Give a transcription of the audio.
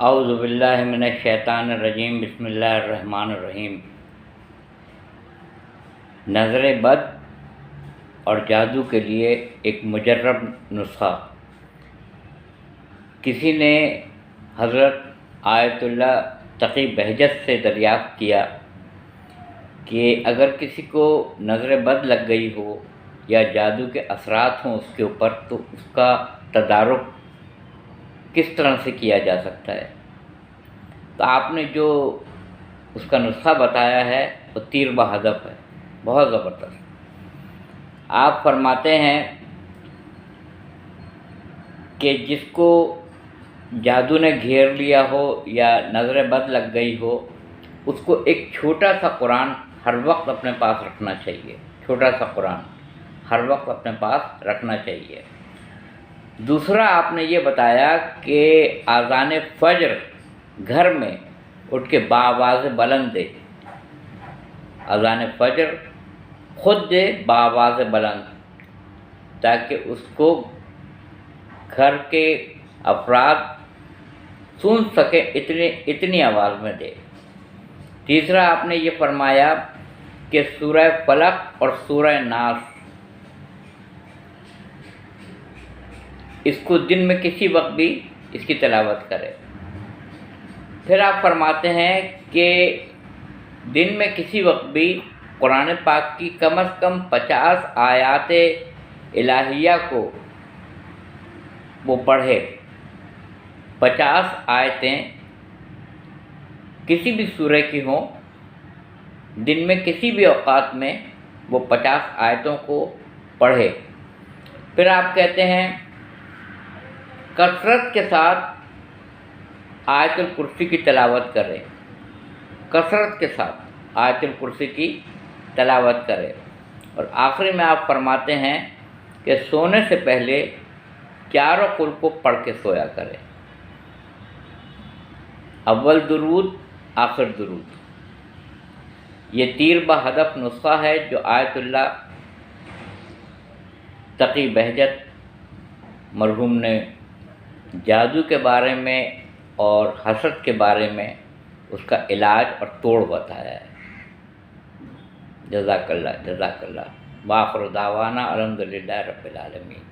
اعوذ باللہ من الشیطان الرجیم، بسم اللہ الرحمن الرحیم۔ نظر بد اور جادو کے لیے ایک مجرب نسخہ۔ کسی نے حضرت آیت اللہ تقی بہجت سے دریافت کیا کہ اگر کسی کو نظر بد لگ گئی ہو یا جادو کے اثرات ہوں اس کے اوپر، تو اس کا تدارک کس طرح سے کیا جا سکتا ہے؟ تو آپ نے جو اس کا نسخہ بتایا ہے وہ تیر بہدف ہے، بہت زبردست۔ آپ فرماتے ہیں کہ جس کو جادو نے گھیر لیا ہو یا نظر بد لگ گئی ہو، اس کو ایک چھوٹا سا قرآن ہر وقت اپنے پاس رکھنا چاہیے، چھوٹا سا قرآن ہر وقت اپنے پاس رکھنا چاہیے۔ دوسرا آپ نے یہ بتایا کہ اذان فجر گھر میں اٹھ کے بآواز بلند دے، اذان فجر خود دے بآواز بلند، تاکہ اس کو گھر کے افراد سن سکے، اتنی آواز میں دے۔ تیسرا آپ نے یہ فرمایا کہ سورہ فلق اور سورہ ناس اس کو دن میں کسی وقت بھی اس کی تلاوت کرے۔ پھر آپ فرماتے ہیں کہ دن میں کسی وقت بھی قرآن پاک کی کم از کم 50 آیات الہیہ کو وہ پڑھے۔ 50 آیتیں کسی بھی سورہ کی ہوں، دن میں کسی بھی اوقات میں وہ 50 آیتوں کو پڑھے۔ پھر آپ کہتے ہیں کثرت کے ساتھ آیت الکرسی کی تلاوت کرے، کثرت کے ساتھ آیت الکرسی کی تلاوت کرے۔ اور آخری میں آپ فرماتے ہیں کہ سونے سے پہلے چاروں قل کو پڑھ کے سویا کرے، اول درود آخر درود۔ یہ تیر بہدف نسخہ ہے جو آیت اللہ تقی بہجت مرحوم نے جادو کے بارے میں اور حسد کے بارے میں اس کا علاج اور توڑ بتایا ہے۔ جزاک اللہ، جزاک اللہ۔ وآخر دعوانا الحمدللہ رب العالمین۔